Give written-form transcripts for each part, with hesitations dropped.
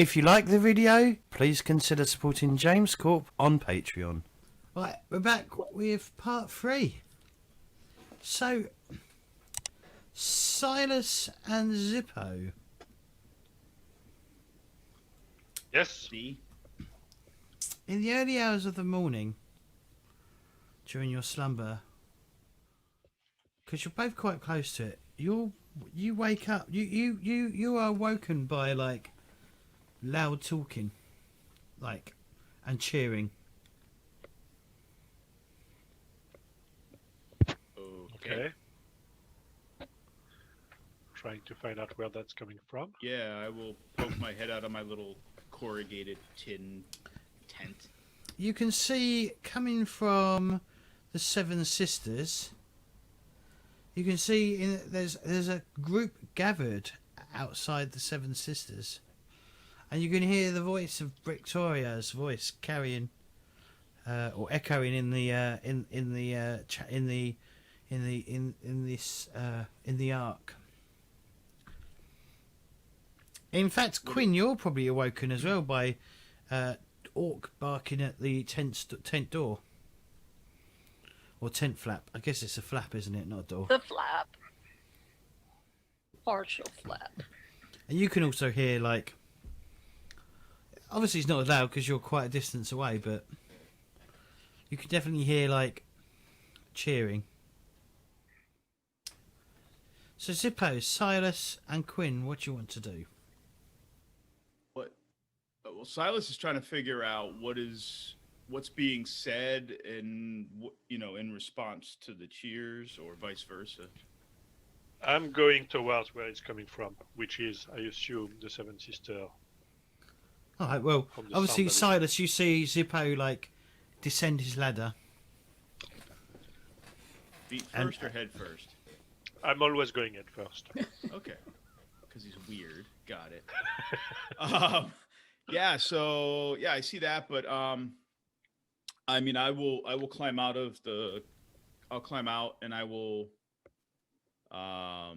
If you like the video, please consider supporting James Corp on Patreon. Right, we're back with part 3. So, Silas and Zippo. Yes. In the early hours of the morning, during your slumber, because you're both quite close to it, you wake up. You are awoken by like loud talking, like, and cheering. Okay. Trying to find out where that's coming from. Yeah, I will poke my head out of my little corrugated tin tent. You can see coming from the Seven Sisters. You can see there's a group gathered outside the Seven Sisters, and you can hear the voice of Victoria's voice carrying or echoing in the ark. In fact, Quinn, you're probably awoken as well by Orc barking at the tent door. Or tent flap. I guess it's a flap, isn't it? Not a door. The flap. Partial flap. And you can also hear, like... Obviously, it's not as loud because you're quite a distance away, but... You can definitely hear, like, cheering. So, Zippo, Silas, and Quinn, what do you want to do? Well, Silas is trying to figure out what's being said in response to the cheers, or vice versa. I'm going towards where it's coming from, which is, I assume, the Seven Sisters. All right, well, obviously, Silas, you see Zippo, like, descend his ladder. Feet first or head first? I'm always going head first. Okay. Because he's weird. Got it. Yeah, so yeah, I see that, but I mean, I will climb out I'll climb out, and I will I'll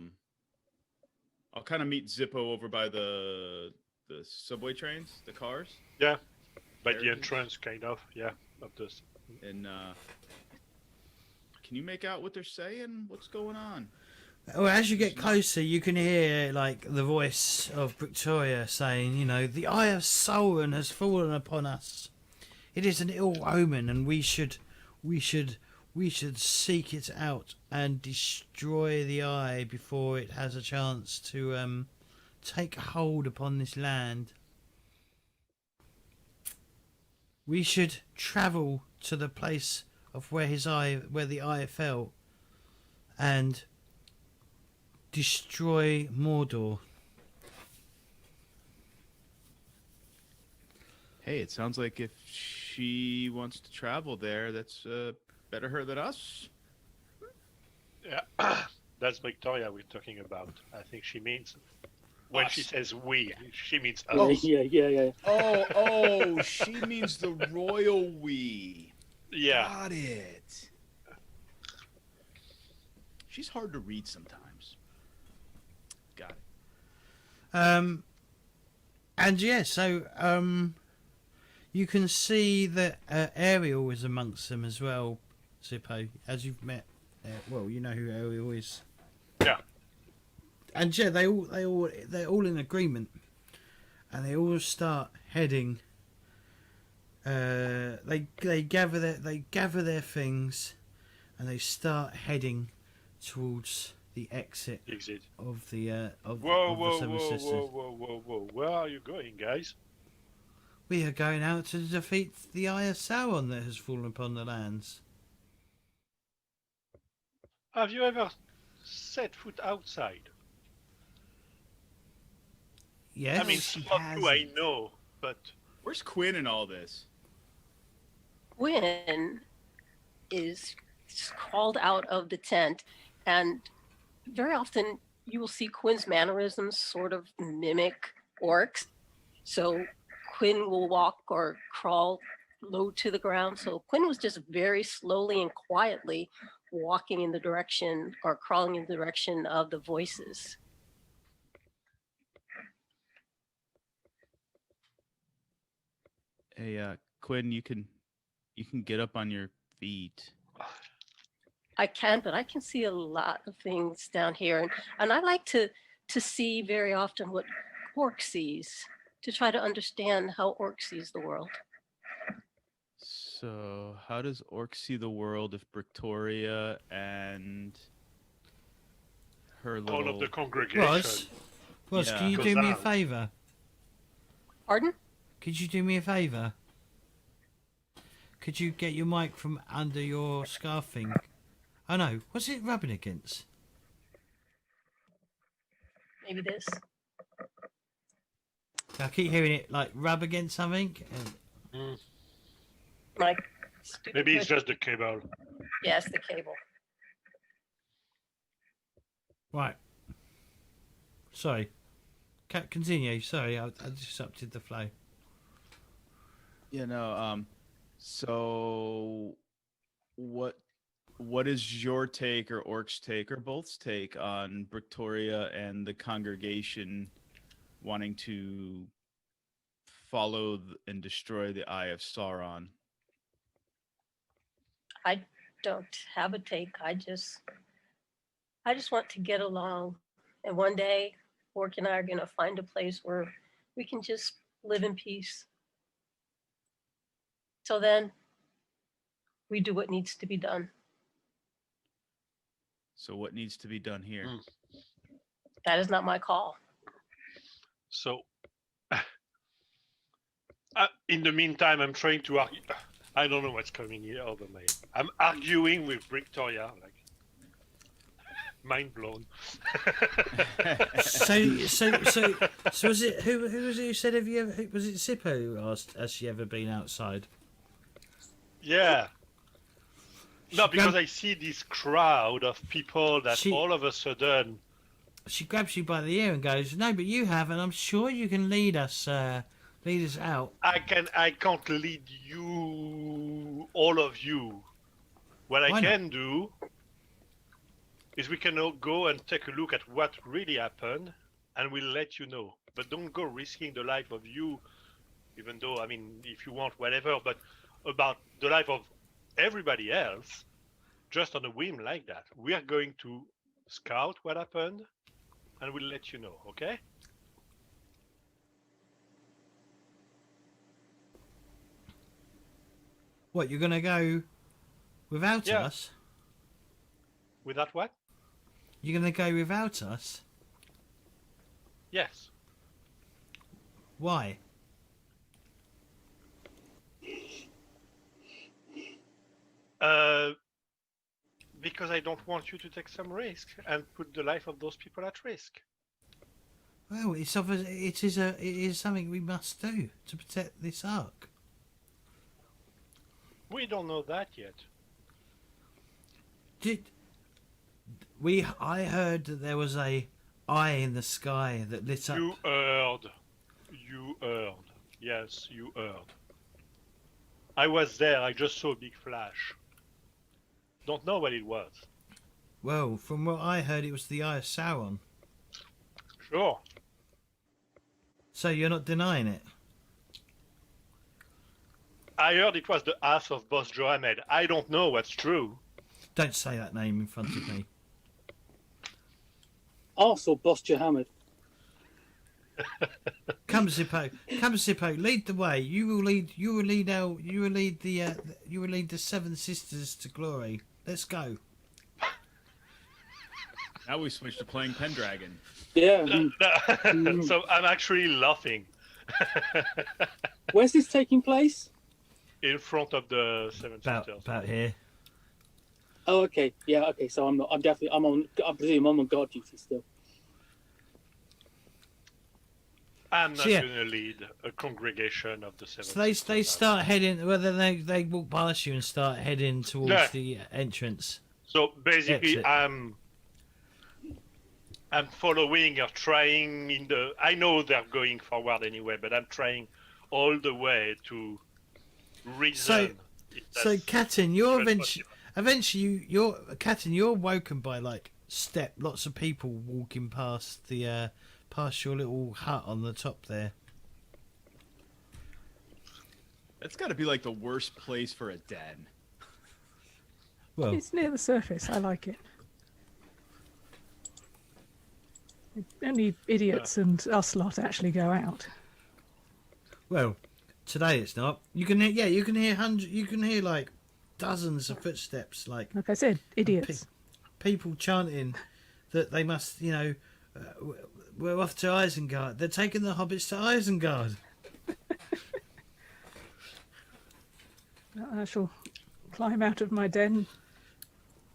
kind of meet Zippo over by the subway trains, the cars. Yeah, by the entrance, kind of. Yeah, of this. And can you make out what they're saying? What's going on? Well, as you get closer, you can hear, like, the voice of Victoria saying, you know, the eye of Sauron has fallen upon us. It is an ill omen, and we should seek it out and destroy the eye before it has a chance to take hold upon this land. We should travel to the place of where the eye fell, and destroy Mordor. Hey, it sounds like if she wants to travel there, that's better her than us. Yeah, that's Victoria we're talking about. I think she means, when she says we, she means us. Oh. Yeah. Oh, she means the royal we. Yeah. Got it. She's hard to read sometimes. Got it. And yeah, so you can see that Ariel is amongst them as well, Zippo, as you've met. Well, you know who Ariel is. Yeah. And yeah, they're all in agreement, and they all start heading. They gather their things, and they start heading towards the exit of the Seven Sisters. Whoa! Where are you going, guys? We are going out to defeat the Eye of Sauron that has fallen upon the lands. Have you ever set foot outside? Yes. I mean, what do I know? But where's Quinn in all this? Quinn is crawled out of the tent, and very often you will see Quinn's mannerisms sort of mimic orcs. So Quinn will walk or crawl low to the ground. So Quinn was just very slowly and quietly walking in the direction, or crawling in the direction of the voices. Hey, Quinn, you can get up on your feet. I can, but I can see a lot of things down here, and I like to see very often what Orc sees, to try to understand how Orc sees the world. So, how does Orc see the world if Victoria and her little All of the congregation. Ross, Yeah. can you Goes do me a out. favour? Pardon? Could you do me a favour? Could you get your mic from under your scarf thing? Oh no, what's it rubbing against? Maybe this. I keep hearing it like rub against something. My stupid Maybe it's question. just the cable. Yes, the cable. Right. Sorry. Continue. Sorry, I disrupted the flow. Yeah, no. So, what is your take or Orc's take or both's take on Victoria and the congregation wanting to follow and destroy the Eye of Sauron? I don't have a take. I just want to get along, and one day, Orc and I are gonna find a place where we can just live in peace. Till then, we do what needs to be done. So, what needs to be done here? That is not my call. So, in the meantime, I'm trying to argue. I don't know what's coming here over my head. I'm arguing with Victoria, like mind blown. So was it who was it who said have you ever was it Sippo who asked has she ever been outside? Yeah. No, She because grabbed- I see this crowd of people that all of a sudden. She grabs you by the ear and goes, "No, but you have, and I'm sure you can lead us out." I can't lead you, all of you. What Why I not? can do is we can all go and take a look at what really happened, and we'll let you know. But don't go risking the life of you, even though, I mean, if you want, whatever, but about the life of everybody else, just on a whim like that. We are going to scout what happened, and we'll let you know, okay? What, you're gonna go without Yeah. us? Without what? You're gonna go without us? Yes. Why? Because I don't want you to take some risk and put the life of those people at risk. Well, it is something we must do to protect this ark. We don't know that yet. I heard that there was a eye in the sky that lit up. You heard. You heard. Yes, you heard. I was there. I just saw a big flash. Don't know what it was. Well, from what I heard, it was the Eye of Sauron. Sure. So you're not denying it? I heard it was the ass of Boss Johamed. I don't know what's true. Don't say that name in front of me. Also, Boss Johamed. Come, Zippo. Lead the way. You will lead the Seven Sisters to glory. Let's go. Now we switch to playing Pendragon. Yeah. So I'm actually laughing Where's this taking place? in front of the Seven Sisters. About here. Oh, okay. Yeah, okay. So I'm not. I'm definitely. I presume I'm on guard duty still. I'm not So, yeah. going to lead a congregation of the Seven So they Sisters. start heading. Whether they walk past you and start heading towards Yeah. the entrance. So basically, Exit. I'm following or trying in the. I know they're going forward anyway, but I'm trying all the way to reason. if So, that's Katin, you're even eventually you're woken by like lots of people walking past the past your little hut on the top there. That's got to be like the worst place for a den. Well, It's near the surface. I like it. Only idiots and us lot actually go out. well, today it's not. You can hear, you can hear you can hear like dozens of footsteps, like Like I said, idiots. people chanting that they must, we're off to Isengard. They're taking the hobbits to Isengard. I shall climb out of my den,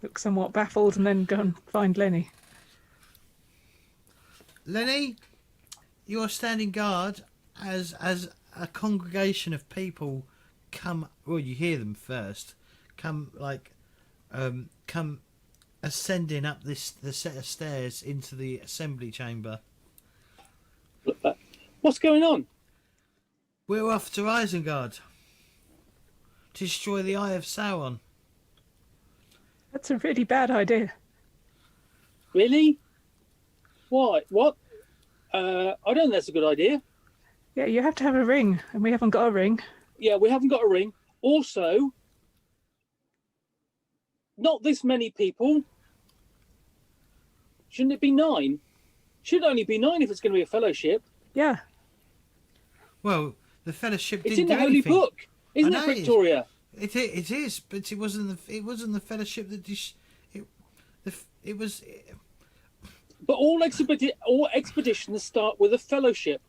look somewhat baffled, and then go and find Lenny. Lenny, you are standing guard as a congregation of people come. Well, you hear them first. Come ascending up the set of stairs into the assembly chamber. What's going on? We're off to Isengard to destroy the Eye of Sauron. That's a really bad idea. Really? Why? What? I don't think that's a good idea. Yeah, you have to have a ring, and we haven't got a ring. Yeah, we haven't got a ring. Also, not this many people. Shouldn't it be 9? Should only be 9 if it's going to be a fellowship. Yeah, Well, the Fellowship It's didn't in the do Holy anything. Book, isn't I it, know it is. Victoria? It is, but it wasn't the Fellowship that it was. But all expeditions start with a fellowship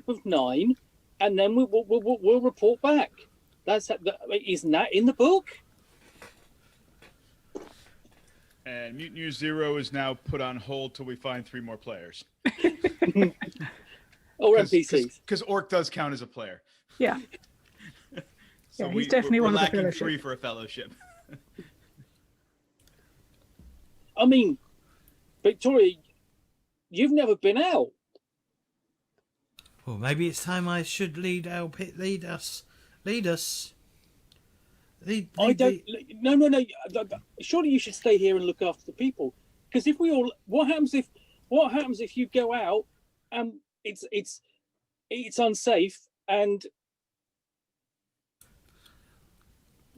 of 9, and then we'll report back. Isn't that in the book? And Mutant Year Zero is now put on hold till we find 3 more players. Or NPCs? Because Orc does count as a player. yeah. So Yeah, he's definitely we're one of the lacking fellowship. 3 for a fellowship. I mean, Victoria, you've never been out. Well, maybe it's time I should lead us. I don't. No. Surely you should stay here and look after the people. Because if we all, what happens if you go out and it's unsafe and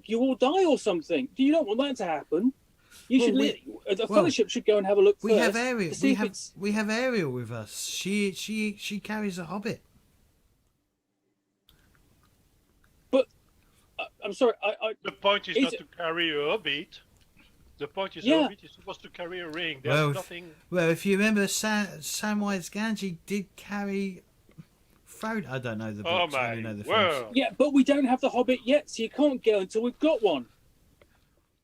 you all die or something? Do you not want that to happen? You should. The fellowship should go and have a look. We first have Ariel. to see We have Ariel with us. She carries a hobbit. But I'm sorry. The point is Is not it- to carry a hobbit. The point is Yeah. the hobbit is supposed to carry a ring. There's Well, nothing. Well, if you remember, Samwise Gamgee did carry Frodo. I don't know the Oh books. I my only know the films. word! Yeah, but we don't have the Hobbit yet, so you can't go until we've got one.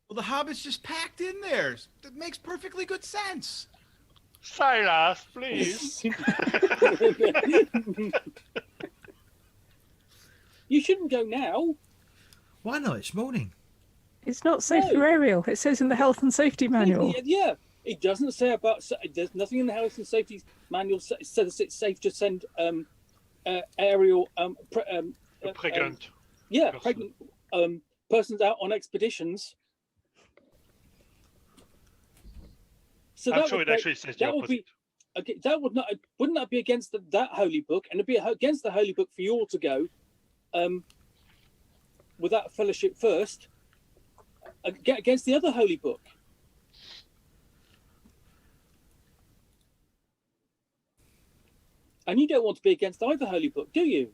Well, the Hobbit's just packed in there. That makes perfectly good sense. Silas, please. You shouldn't go now. Why not? It's morning. It's not safe No. for Ariel. It says in the health and safety manual. Yeah, it doesn't say about. There's nothing in the health and safety manual says it's safe to send aerial Pregnant. yeah, person. pregnant persons out on expeditions. So I'm sure it actually says the that would opposite. be okay, wouldn't that be against that holy book, and it'd be against the holy book for you all to go without fellowship first against the other holy book. And you don't want to be against either holy book, do you?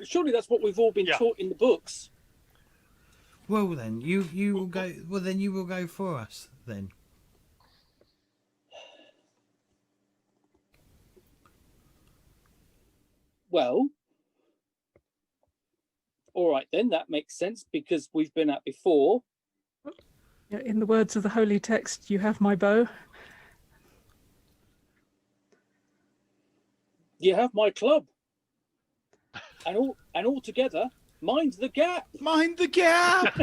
Surely that's what we've all been Yeah. taught in the books. Well, then you will go. Well, then you will go for us. Then Well, all right then, that makes sense because we've been at before. In the words of the holy text, you have my bow. You have my club, and all together, mind the gap. Mind the gap.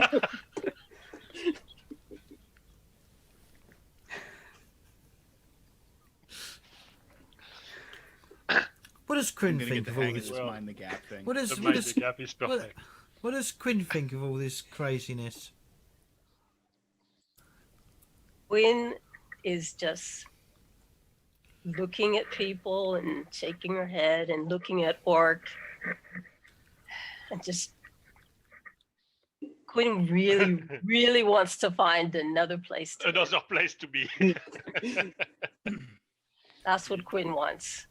what does I'm Quinn gonna think get of the all hang of this? this Well, mind the gap thing. What does The what mind does the gap is what, perfect. what does Quinn think of all this craziness? Quinn is just looking at people and shaking her head and looking at Orc, and just Quinn really, really wants to find another place to live. Another place to be. That's what Quinn wants.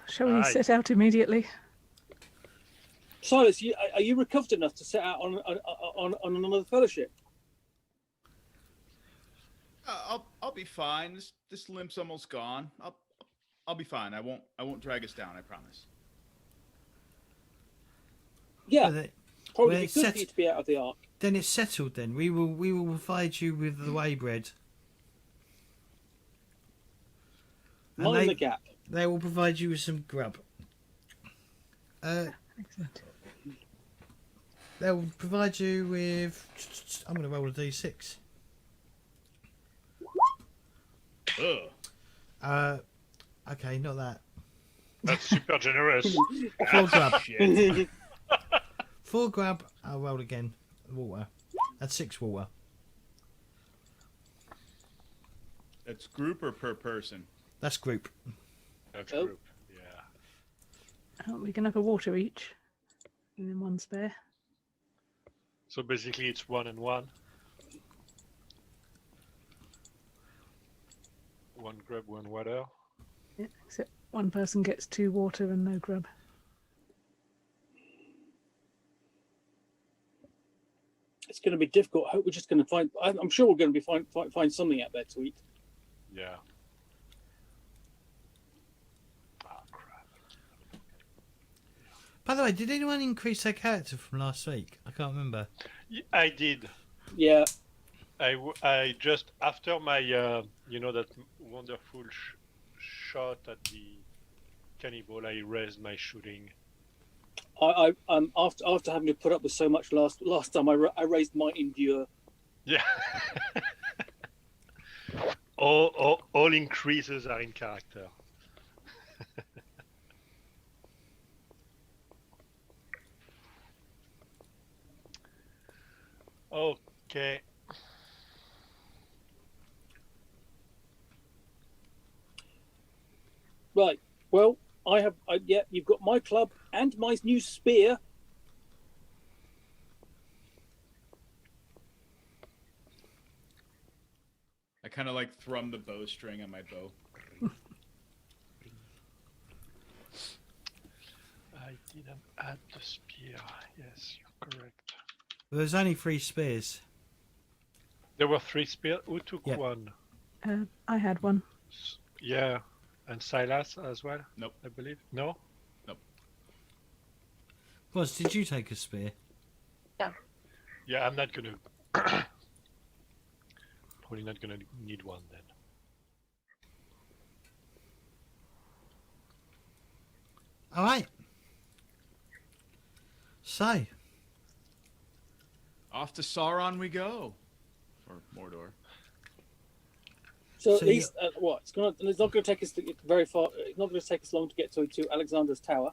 Shall we Aye. set out immediately? Silas, are you recovered enough to set out on another fellowship? I'll be fine. This limp's almost gone. I'll be fine. I won't drag us down. I promise. Yeah, Well, then probably well, be it's good set- for you to be out of the ark. then it's settled. Then we will provide you with the way bread. And Mind the gap. they will provide you with some grub. Excellent. They'll provide you with. I'm going to roll a d6. Ugh. Okay, not that. That's super generous. 4 grub. Shit. 4 grub. I'll roll again. Water. That's 6 water. That's group or per person? That's group. That's Oh. group. Yeah. We can have a water each, and then 1 spare. So basically, it's 1 and 1. 1 grub, 1 water. Yeah, except 1 person gets 2 water and no grub. It's going to be difficult. I hope we're just going to find. I'm sure we're going to be find something out there to eat. Yeah. Ah, crap. By the way, did anyone increase their character from last week? I can't remember. I did. Yeah, I just after my that wonderful shot at the cannibal, I raised my shooting. I after having to put up with so much last time, I raised my endure. Yeah. all increases are in character. Okay. Right. Well, yeah, you've got my club and my new spear. I kind of like thrum the bowstring on my bow. I didn't add the spear. Yes, you're correct. There's only 3 spears. There were 3 spears. Who took Yeah. 1? I had 1. Yeah, and Silas as well. Nope. I believe. No. Was did you take a spear? Yeah, I'm not gonna. Probably not gonna need 1 then. All right. So, Off to Sauron we go, or Mordor. So, So at least what? It's not going to take us very far. It's not going to take us long to get to Alexander's Tower.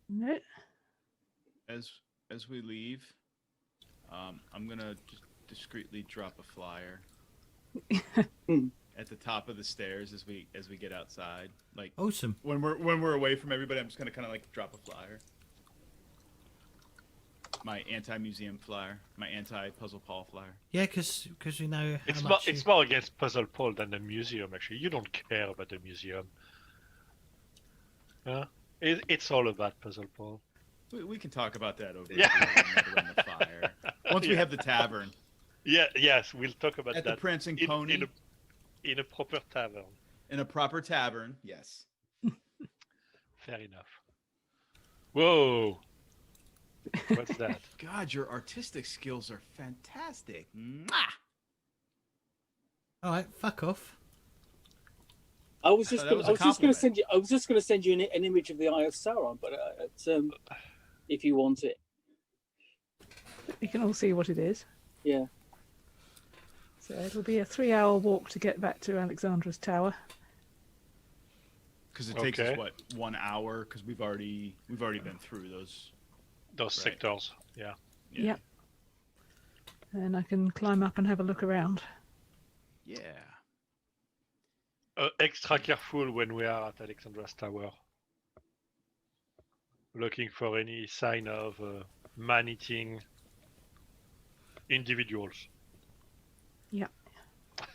No. As we leave, I'm gonna just discreetly drop a flyer at the top of the stairs as we get outside. Like awesome. when we're away from everybody, I'm just gonna kind of like drop a flyer. My anti-museum flyer, my anti-puzzle Paul flyer. Yeah, because we know how It's much. it's more against Puzzle Paul than the museum. Actually, you don't care about the museum. Huh? It's all about Puzzle Paul. We can talk about that over Yeah. around the fire once we have the tavern Yeah. Yes, we'll talk about at that the Prancing Pony in a proper tavern. in a proper tavern. Yes. Fair enough. Whoa. What's that? God, your artistic skills are fantastic. Mwah! All right, fuck off. I was just That going was a to compliment. send you. I was just going to send you an image of the Eye of Sauron, but if you want it, You can all see what it is. yeah. So it'll be a 3-hour walk to get back to Alexandra's Tower. Because it takes Okay. us what 1 hour? Because we've already been through those. Those Right. sectors. Yeah. Yeah. Yep. and I can climb up and have a look around. Yeah. Extra careful when we are at Alexandra's tower. Looking for any sign of man-eating individuals. Yeah. I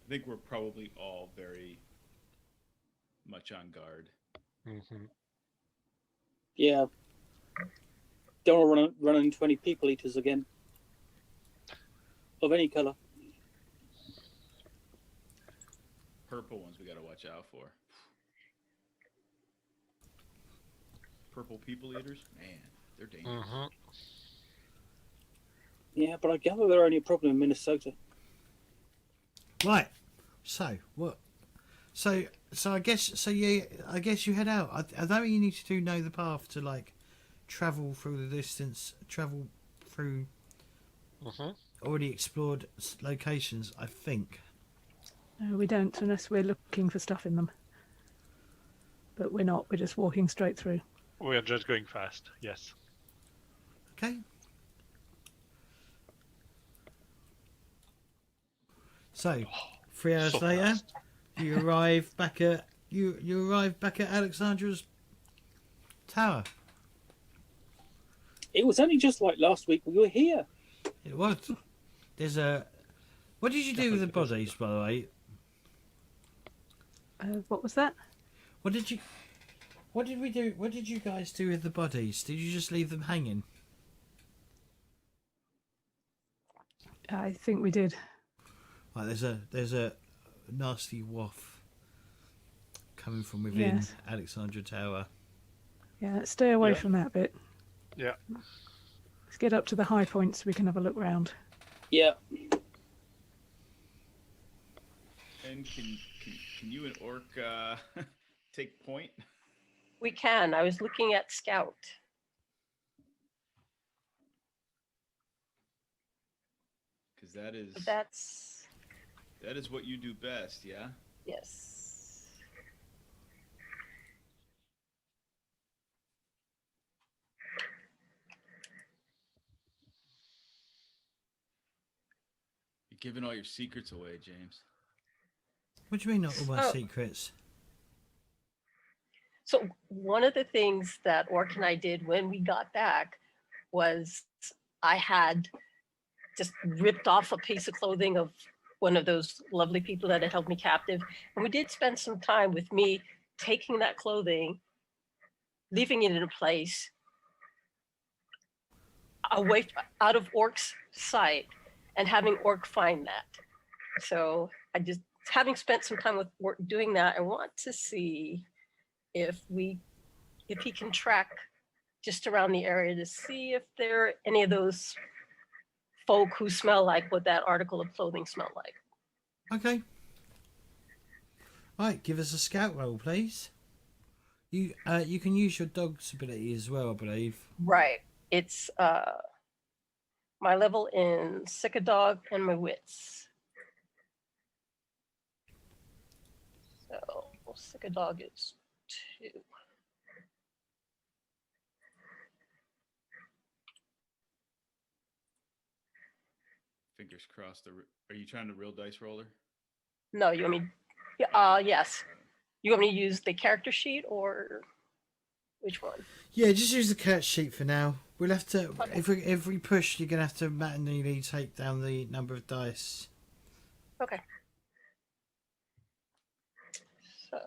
think we're probably all very much on guard. Mm-hmm. Yeah. Don't want to run into any people eaters again. Of any colour. Purple ones we got to watch out for. Purple people eaters? Man, they're dangerous. Mm-hmm. Yeah, but I gather they're only a problem in Minnesota. Right. So what? So I guess you head out. I don't think you need to know the path to like travel through the distance, travel through already explored locations. I think. No, we don't unless we're looking for stuff in them. But we're not. We're just walking straight through. We are just going fast. Yes. Okay. So, 3 hours So later, fast. you arrive back at Alexandra's tower. It was only just like last week we were here. It was. There's a. What did you do with the bodies, by the way? What was that? What did we do? What did you guys do with the bodies? Did you just leave them hanging? I think we did. Right, there's a nasty waft coming from within Yes. Alexandra Tower. Yeah, let's stay away Yeah. from that bit. Yeah. Let's get up to the high point so we can have a look round. Yeah. And can you and Orc take point? We can. I was looking at Scout. Because that is what you do best, yeah? Yes. You're giving all your secrets away, James. What do you mean, not all my Oh. secrets? So one of the things that Orc and I did when we got back was I had just ripped off a piece of clothing of one of those lovely people that had held me captive. And we did spend some time with me taking that clothing, leaving it in a place away out of Orc's sight and having Orc find that. So I just, having spent some time with Orc doing that, I want to see if he can track just around the area to see if there are any of those folk who smell like what that article of clothing smelled like. Okay. Right, give us a scout roll, please. You can use your dog's ability as well, I believe. Right. It's my level in sick a dog and my wits. So sick a dog is 2. Fingers crossed. Are you trying to real dice roller? No, you want me? Yes. You want me to use the character sheet or which one? Yeah, just use the cat sheet for now. We'll have to Okay. if we push, you're gonna have to manually take down the number of dice. Okay. So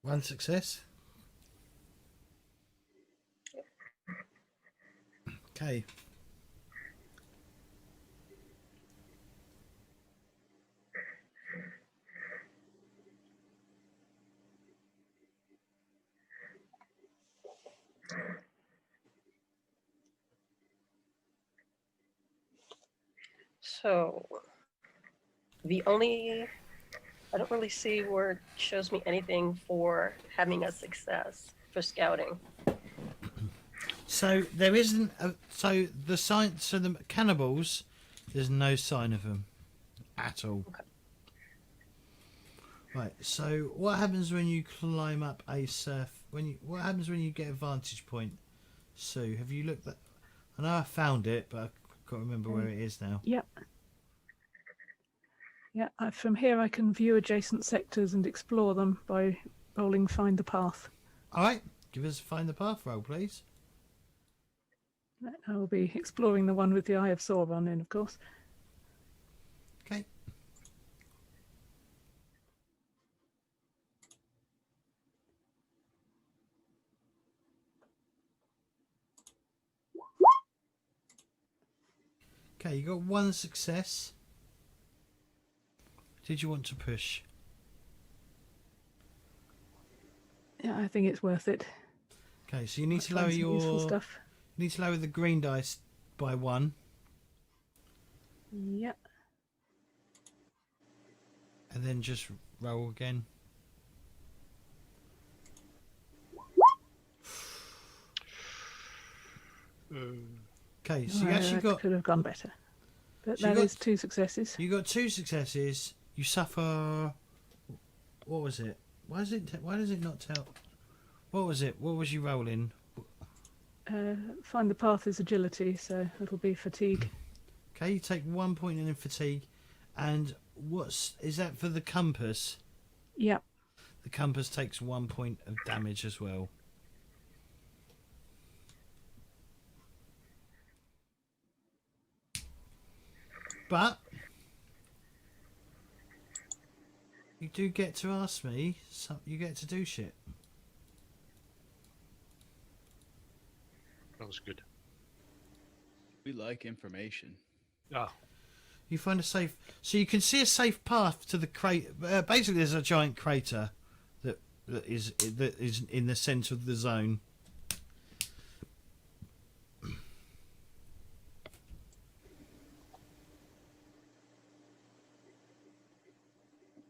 One success. Okay. So the only I don't really see where it shows me anything for having a success for scouting. So there isn't. So the sign. So the cannibals. There's no sign of them at all. Okay. Right. So what happens when you climb up a surf? What happens when you get a vantage point? Sue, have you looked at? I know I found it, but I can't remember where it is now. Yep. Yeah, from here I can view adjacent sectors and explore them by rolling Find the Path. All right. Give us a Find the Path roll, please. I will be exploring the one with the Eye of Sauron in, of course. Okay. Okay, you got one success. Did you want to push? Yeah, I think it's worth it. Okay, so you need to lower Find some useful your. stuff. You need to lower the green dice by 1, Yep. and then just roll again. Okay, so you actually got. Could have gone better, but So you that got- is 2 successes. You got 2 successes. You suffer. What was it? Why does it not tell? What was it? What was you rolling? Find the Path is agility, so it'll be fatigue. Okay, you take 1 point in fatigue, and is that for the compass? Yep. The compass takes 1 point of damage as well. But you do get to ask me. You get to do shit. Sounds good. We like information. Ah, You find a safe, so you can see a safe path to the crater. Basically, there's a giant crater that is in the centre of the zone.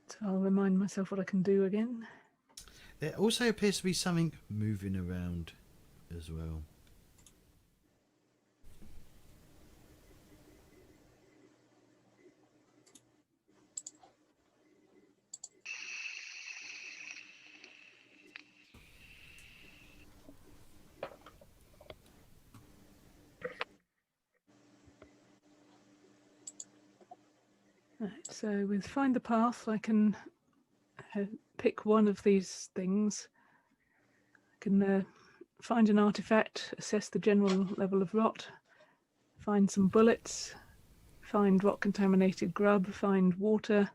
So I'll remind myself what I can do again. There also appears to be something moving around as well. Right, so with Find the Path, I can pick one of these things. I can find an artifact, assess the general level of rot, find some bullets, find rot-contaminated grub, find water,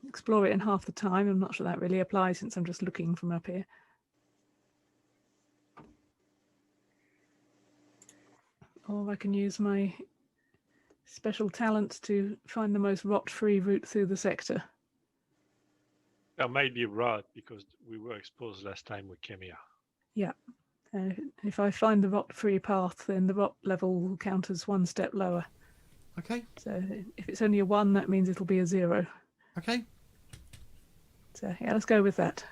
explore it in half the time. I'm not sure that really applies since I'm just looking from up here. Or I can use my special talents to find the most rot-free route through the sector. there might be rot because we were exposed last time we came here. Yeah. If I find the rot-free path, then the rot level will count as 1 step lower. Okay. So if it's only a 1, that means it'll be a 0. Okay. So yeah, let's go with that.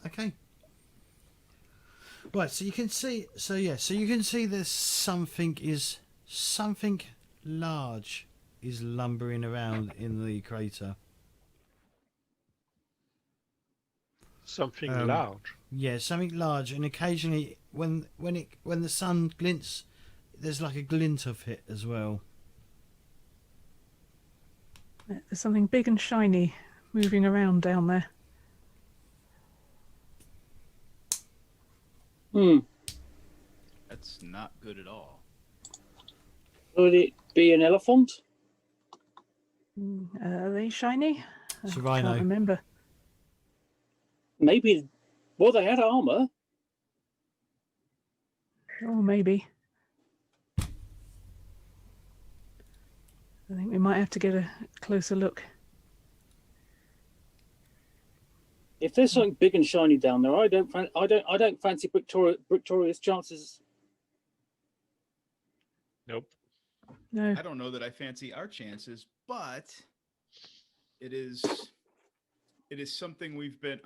Okay. Right. So you can see. So yeah. So you can see there's something large is lumbering around in the crater. Something large. Yeah, something large, and occasionally when the sun glints, there's like a glint of it as well. There's something big and shiny moving around down there. That's not good at all. Would it be an elephant? Are they shiny? It's a I rhino. can't remember. Maybe. Well, they had armor. Oh, maybe. I think we might have to get a closer look. If there's something big and shiny down there, I don't fancy Victoria's chances. Nope. No. I don't know that I fancy our chances, but it is something we've been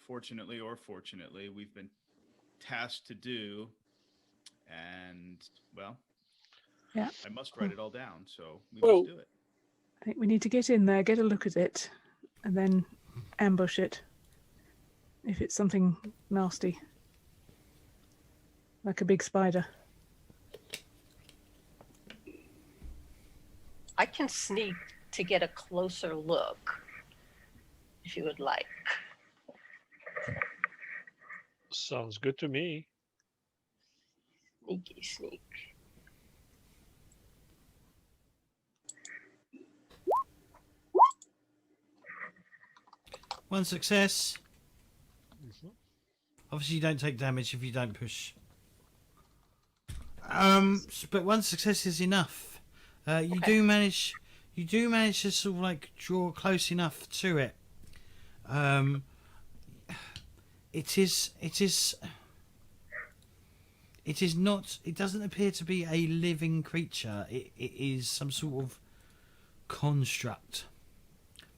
unfortunately or fortunately we've been tasked to do, and well, Yeah. I must write it all down, so we Well- must do it. I think we need to get in there, get a look at it, and then ambush it. If it's something nasty, like a big spider. I can sneak to get a closer look, if you would like. Sounds good to me. Sneaky sneak. One success. Mhm. Obviously, you don't take damage if you don't push. But one success is enough. You Okay. do manage. You do manage to sort of like draw close enough to it. It is. It is not. It doesn't appear to be a living creature. It is some sort of construct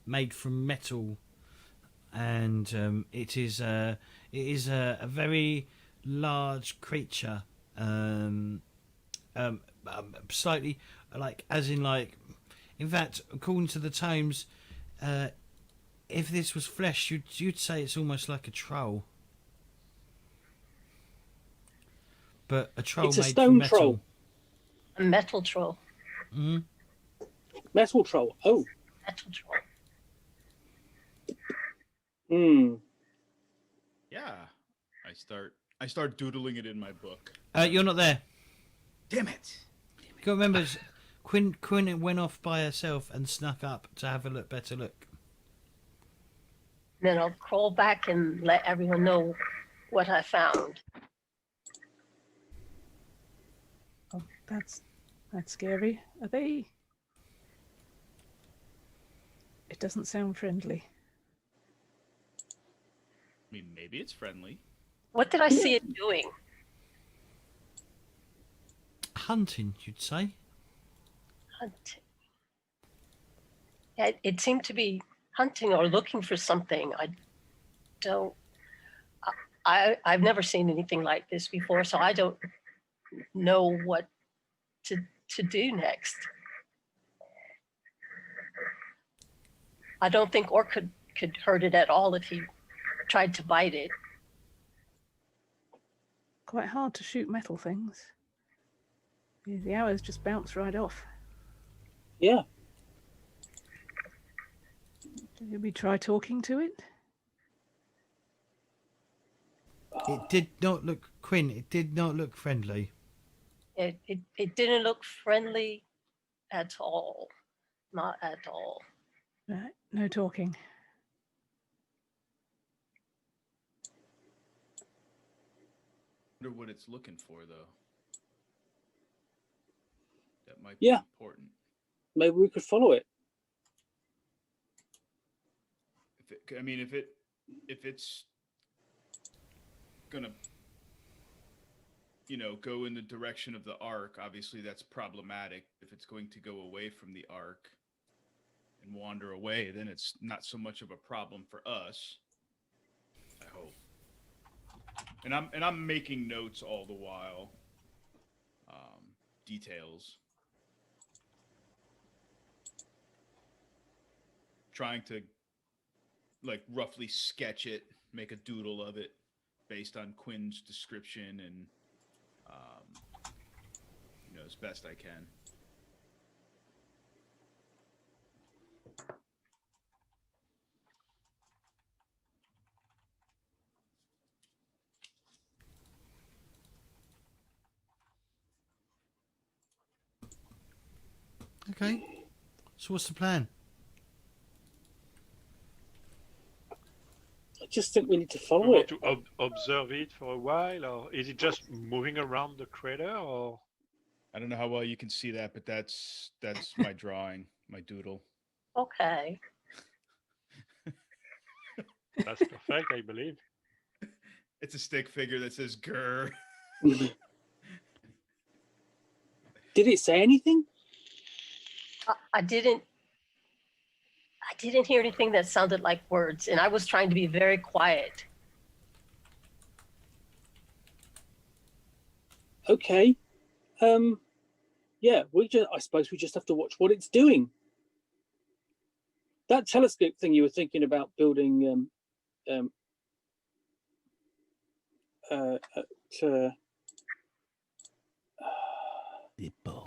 made from metal, and it is a very large creature. Slightly like, as in like, in fact, according to the tomes, if this was flesh, you'd say it's almost like a troll. But a troll It's a made stone from metal. troll. A metal troll. Mm. Metal troll. Oh. Metal troll. Hmm. Yeah. I start doodling it in my book. You're not there. Damn it. You got to remember, Quinn went off by herself and snuck up to have a better look. Then I'll crawl back and let everyone know what I found. Oh, that's scary. Are they? It doesn't sound friendly. I mean, maybe it's friendly. What did I see it doing? Hunting, you'd say. Hunting. Yeah, it seemed to be hunting or looking for something. I've never seen anything like this before, so I don't know what to do next. I don't think Orc could hurt it at all if he tried to bite it. Quite hard to shoot metal things. The arrows just bounce right off. Yeah. Did we try talking to it? It did not look, Quinn, it did not look friendly. It didn't look friendly at all. Not at all. Right, no talking. Wonder what it's looking for, though. That might be Yeah. important. Maybe we could follow it. If it's gonna, go in the direction of the arc, obviously that's problematic. If it's going to go away from the arc and wander away, then it's not so much of a problem for us, I hope. And I'm making notes all the while. Details. Trying to roughly sketch it, make a doodle of it based on Quinn's description, and as best I can. Okay. So what's the plan? I just think we need to We follow want it. to observe it for a while, or is it just moving around the crater, or I don't know how well you can see that, but that's my drawing, my doodle. Okay. that's perfect, I believe. It's a stick figure that says "grr." Did it say anything? I didn't I didn't hear anything that sounded like words, and I was trying to be very quiet. Okay. Yeah, I suppose we just have to watch what it's doing. That telescope thing you were thinking about building, Zippo.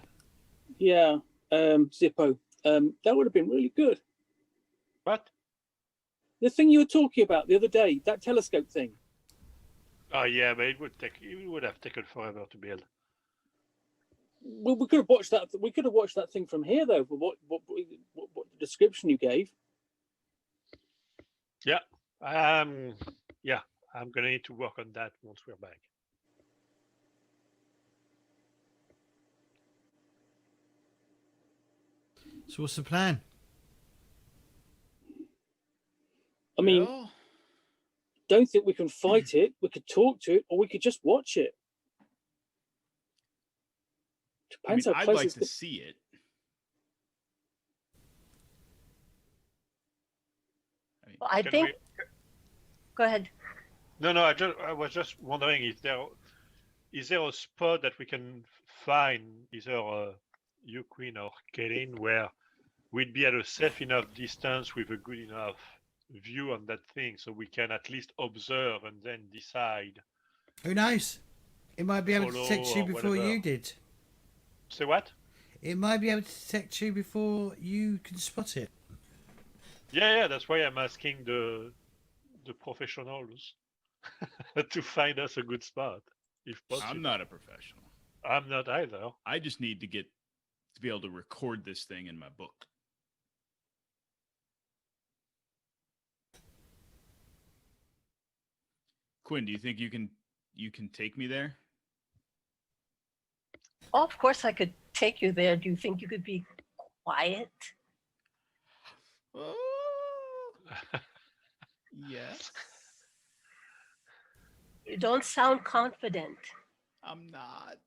yeah, Zippo. That would have been really good. What? The thing you were talking about the other day, that telescope thing. Oh yeah, but it would have taken forever to build. Well, we could have watched that. We could have watched that thing from here, though. What description you gave? Yeah. Yeah. I'm gonna need to work on that once we're back. So what's the plan? I mean, Well, don't think we can fight it. We could talk to it, or we could just watch it. I mean, Depends how I'd close like it's to see it. I mean, Well, I Can think. we- Go ahead. No, I was just wondering if is there a spot that we can find, either you, Queen, or Kaelin, where we'd be at a safe enough distance with a good enough view on that thing, so we can at least observe and then decide. Who knows? It might be able to Follow detect you or before whatever. you did. Say what? It might be able to detect you before you can spot it. Yeah, that's why I'm asking the professionals to find us a good spot, if possible. I'm not a professional. I'm not either. I just need to be able to record this thing in my book. Quinn, do you think you can take me there? Oh, of course, I could take you there. Do you think you could be quiet? Oh, yes. You don't sound confident. I'm not.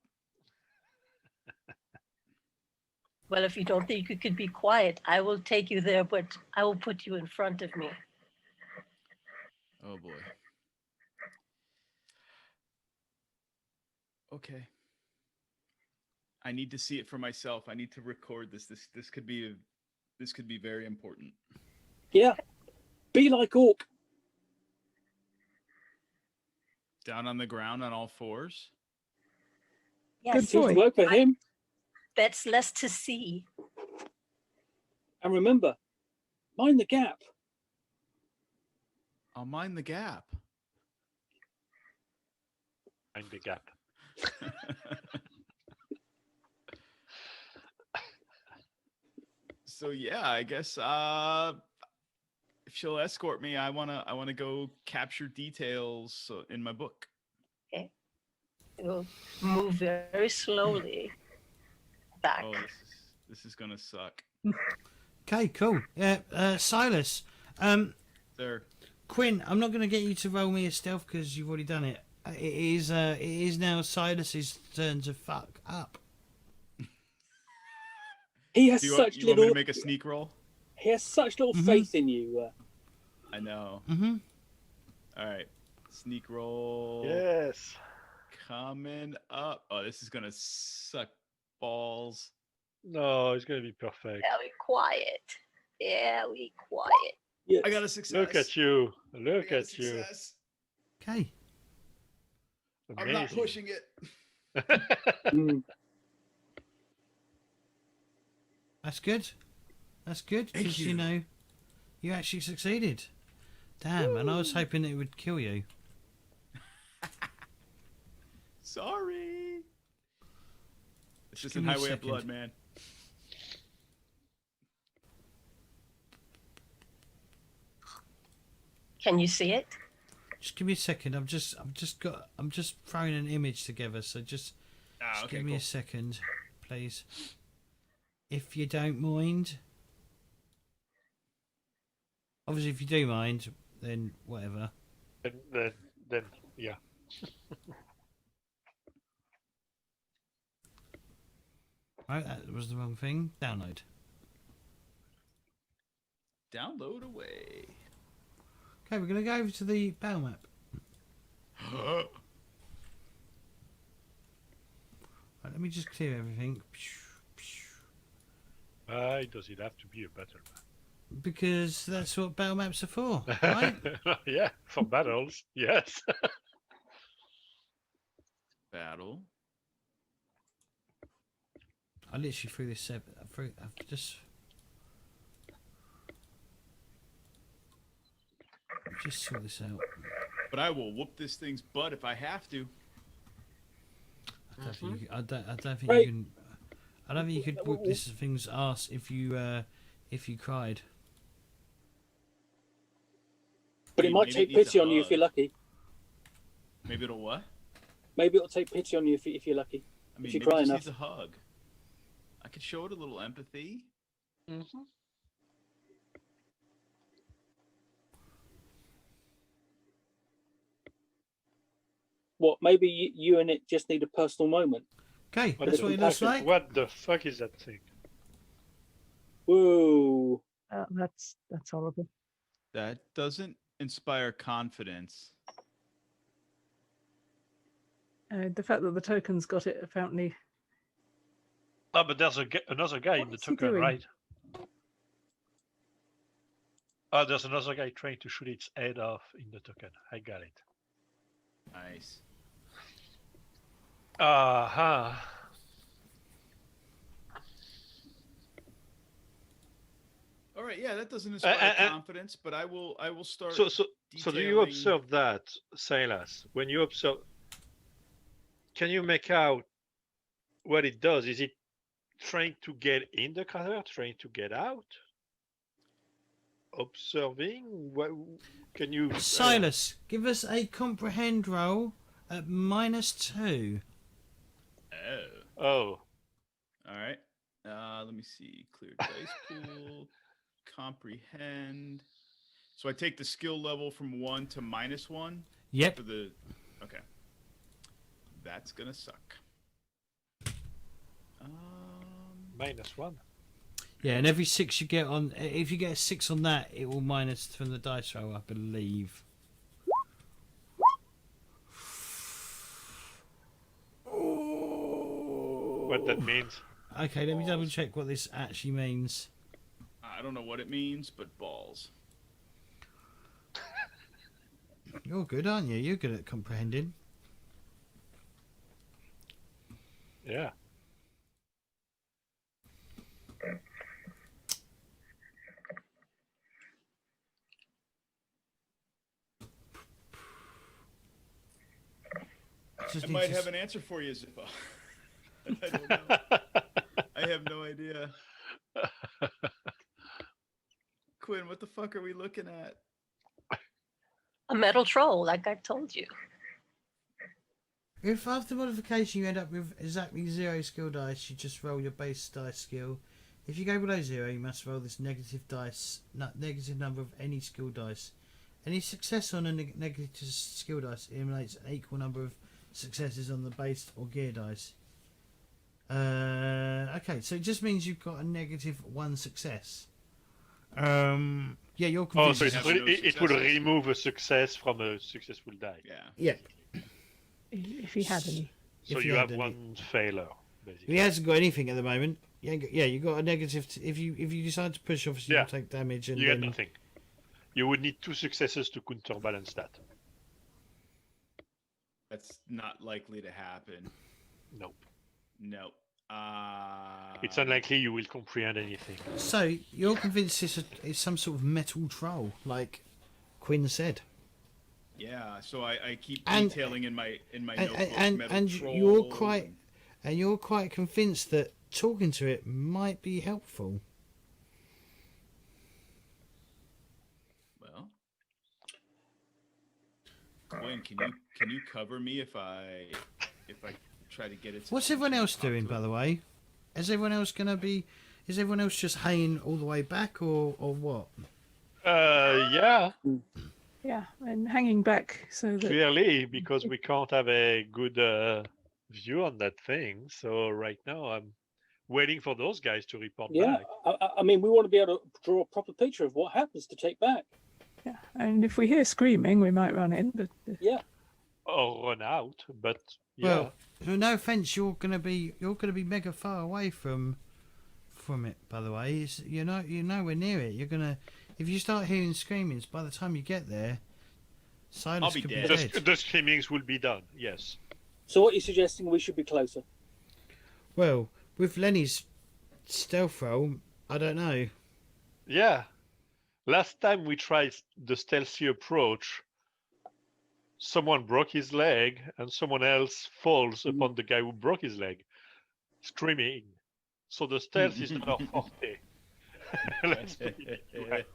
Well, if you don't think you could be quiet, I will take you there, but I will put you in front of me. Oh boy. Okay. I need to see it for myself. I need to record this. This could be very important. Yeah, be like Orc. Down on the ground on all fours. Yes, Seems to work for him. that's less to see. And remember, mind the gap. I'll mind the gap. Find the gap. So yeah, I guess if she'll escort me, I wanna go capture details in my book. You'll move very slowly back. Oh, this is gonna suck. Okay, cool. Yeah, Silas. Sir. Quinn, I'm not going to get you to roll me a stealth because you've already done it. It is now Silas's turn to fuck up. He has Do you such want me little. to make a sneak roll? He has such little faith in you. I know. Mm-hmm. All right, sneak roll. Yes. Coming up. Oh, this is gonna suck balls. No, it's gonna be perfect. Yeah, we quiet. Yeah, we quiet. Yes. I got a success. Look at you. I Look got a at you. success. Okay. I'm not Amazing. pushing it. Mm. That's good. That's good Thank because you. You actually succeeded. Damn, and I was hoping it would kill you. Sorry. It's just give in me a Highway of second. Blood, man. Can you see it? Just give me a second. I'm just throwing an image together. So just Okay, give me cool. a second, please, if you don't mind. Obviously, if you do mind, then whatever. Then yeah. Right, that was the wrong thing. Download. Download away. Okay, we're going to go over to the battle map. Right, let me just clear everything. Why does it have to be a battle Because that's what battle maps are for, right? map? Yeah, for battles, yes. Battle. I literally threw this I've just sort this out. But I will whoop this thing's butt if I have to. I don't think I don't think Right. you can. I don't think you could whoop this thing's ass if you cried. But it might Maybe take it needs pity a on you if hug. you're lucky. Maybe it'll what? Maybe it'll take pity on you if you're lucky. I mean, you maybe cry it just enough. needs a hug. I could show it a little empathy. What? Maybe you and it just need a personal moment. Okay, What that's the what it looks compassion? like. What the fuck is that thing? Whoa. That's horrible. That doesn't inspire confidence. The fact that the token's got it apparently. Oh, but there's another guy in the What's he token, doing? right? Oh, there's another guy trying to shoot its head off in the token. I got it. Nice. Uh-huh. All right, yeah, that doesn't inspire confidence, but I will start. So do you detailing- observe that, Silas? When you observe, can you make out what it does? Is it trying to get in the crater, trying to get out? Observing? What can you? Silas, give us a comprehend roll at -2. Oh. Oh, All right. Let me see. Clear dice pool. Comprehend. So I take the skill level from 1 to -1 Yep. for the. Okay. That's gonna suck. -1. Yeah, and every 6 you get on, if you get a 6 on that, it will minus from the dice roll, I believe. What that means? Okay, let me double check what this actually means. I don't know what it means, but balls. You're good, aren't you? You're good at comprehending. Yeah. Just I need might to have an answer for you, Zippo. I don't know. I have no idea. Quinn, what the fuck are we looking at? A metal troll, like I told you. If after modification you end up with exactly 0 skill dice, you just roll your base dice skill. If you go below 0, you must roll this negative negative number of any skill dice. Any success on a negative skill dice eliminates an equal number of successes on the base or gear dice. Okay, so it just means you've got a -1 success. Yeah, you're Oh, convinced. so have no it will successes. remove a success from a successful die. Yeah. Yeah, If he had any. So If you you have had any. one failure, basically. he hasn't got anything at the moment. Yeah, you got a negative. If you decide to push, obviously Yeah. you'll take damage, and You get then nothing. You would need 2 successes to counterbalance that. That's not likely to happen. Nope. Nope. It's unlikely you will comprehend anything. So you're convinced it's some sort of metal troll, like Quinn said, Yeah, so I keep And- detailing in my notebook and metal troll you're quite convinced that talking to it might be helpful. Well, Quinn, can you cover me if I try to get it? What's everyone else doing, by the way? Is everyone else just hanging all the way back, or what? Yeah, Yeah, and hanging back so that clearly, because we can't have a good view on that thing. So right now, waiting for those guys to report Yeah, back. I mean, we want to be able to draw a proper picture of what happens to take back. Yeah, and if we hear screaming, we might run in. But Yeah. Or run out, but yeah. Well, no offense, you're gonna be mega far away from it. By the way, you're nowhere near it. You're gonna, if you start hearing screamings, by the time you get there, Silas be could dead. be the, dead. the screamings will be done, yes. So what you're suggesting, we should be closer? Well, with Lenny's stealth roll, I don't know. Yeah. Last time we tried the stealthy approach, someone broke his leg and someone else falls upon the guy who broke his leg, screaming. So the stealth is not our forte. Let's put it right.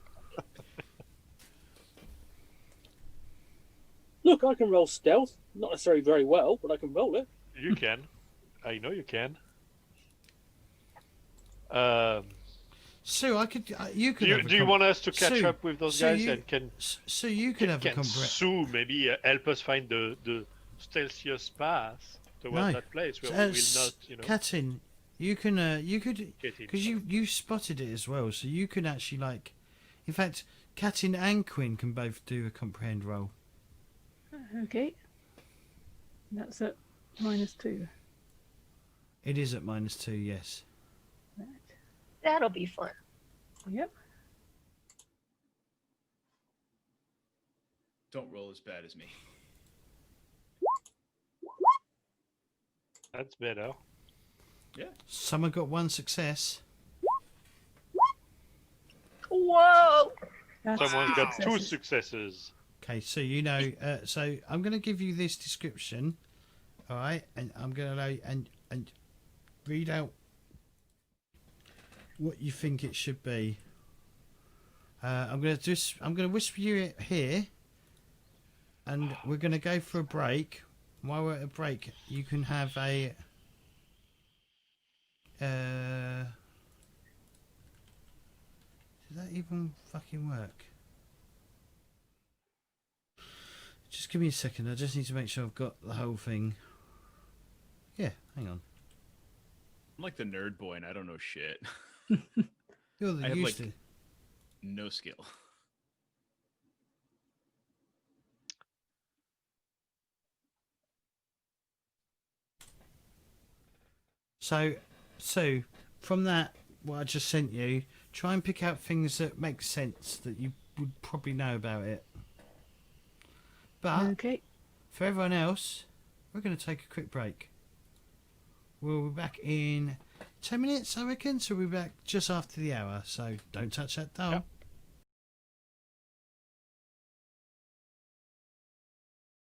Look, I can roll stealth. Not necessarily very well, but I can roll it. You can. I know you can. Sue, I could. You could. Do you want us to catch Sue, up with those Sue, guys you- and can So you could have a can Sue maybe help us find the stealthiest path towards No. that place where we will not, Katin, you can. You could, get in. because you spotted it as well. So you can actually like, in fact, Katin and Quinn can both do a comprehend roll. okay, that's at -2. It is at -2. Yes. Right. That'll be fun. Yep. Don't roll as bad as me. That's better. Yeah. Someone got one success. Whoa! That's Someone's got two successes. successes. Okay, so you know. So I'm going to give you this description. All right, and I'm going to allow you and read out what you think it should be. I'm going to whisper you it here, and we're going to go for a break. While we're at a break, you can have a. Does that even fucking work? Just give me a second. I just need to make sure I've got the whole thing. Yeah, hang on. I'm like the nerd boy and I don't know shit. You're the I have, used like- to. No skill. So from that, what I just sent you, try and pick out things that make sense that you would probably know about it. But Okay. for everyone else, we're going to take a quick break. We'll be back in 10 minutes, I reckon. So we'll be back just after the hour. So don't touch that dial. Yeah.